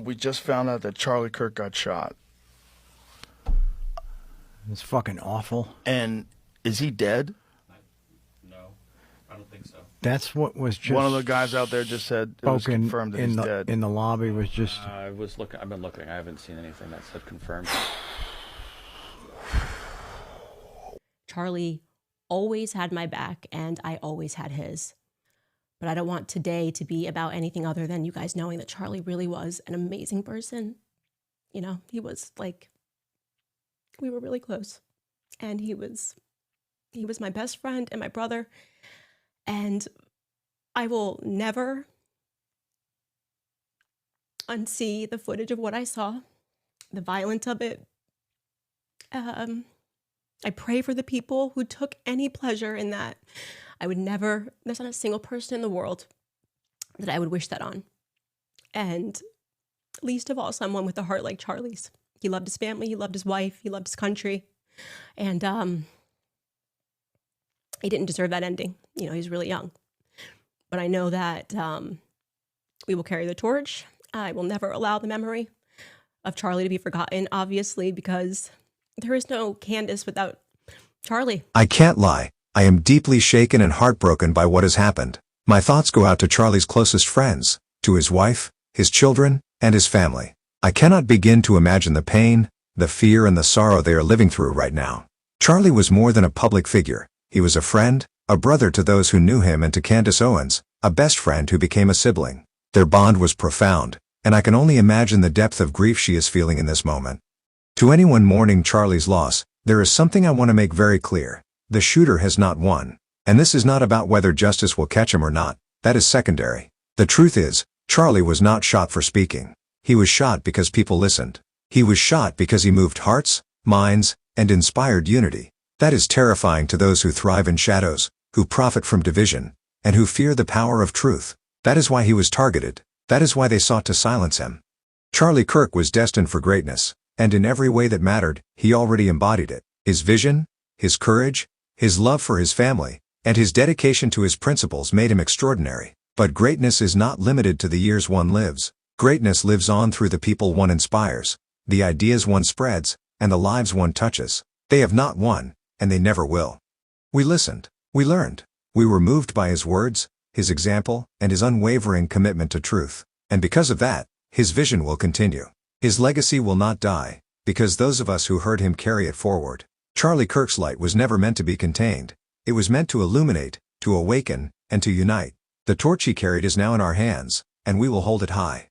We just found out that Charlie Kirk got shot. It's fucking awful. And is he dead? No, I don't think so. That's what was just One of the guys out there just said it was spoken confirmed that he's dead. in the lobby was just. I've been looking. I haven't seen anything that said confirmed. Charlie always had my back, and I always had his. But I don't want today to be about anything other than you guys knowing that Charlie really was an amazing person. You know, he was like, we were really close. And he was my best friend and my brother. And I will never unsee the footage of what I saw, the violence of it. I pray for the people who took any pleasure in that. I would never, there's not a single person in the world that I would wish that on. And least of all, someone with a heart like Charlie's. He loved his family, he loved his wife, he loved his country. And he didn't deserve that ending. You know, he's really young. But I know that we will carry the torch. I will never allow the memory of Charlie to be forgotten, obviously, because there is no Candace without Charlie. I can't lie. I am deeply shaken and heartbroken by what has happened. My thoughts go out to Charlie's closest friends, to his wife, his children, and his family. I cannot begin to imagine the pain, the fear, and the sorrow they are living through right now. Charlie was more than a public figure. He was a friend, a brother to those who knew him, and to Candace Owens, a best friend who became a sibling. Their bond was profound, and I can only imagine the depth of grief she is feeling in this moment. To anyone mourning Charlie's loss, there is something I want to make very clear. The shooter has not won. And this is not about whether justice will catch him or not. That is secondary. The truth is, Charlie was not shot for speaking. He was shot because people listened. He was shot because he moved hearts, minds, and inspired unity. That is terrifying to those who thrive in shadows, who profit from division, and who fear the power of truth. That is why he was targeted. That is why they sought to silence him. Charlie Kirk was destined for greatness, and in every way that mattered, he already embodied it. His vision, his courage, his love for his family, and his dedication to his principles made him extraordinary. But greatness is not limited to the years one lives. Greatness lives on through the people one inspires, the ideas one spreads, and the lives one touches. They have not won, and they never will. We listened. We learned. We were moved by his words, his example, and his unwavering commitment to truth. And because of that, his vision will continue. His legacy will not die, because those of us who heard him carry it forward. Charlie Kirk's light was never meant to be contained. It was meant to illuminate, to awaken, and to unite. The torch he carried is now in our hands, and we will hold it high.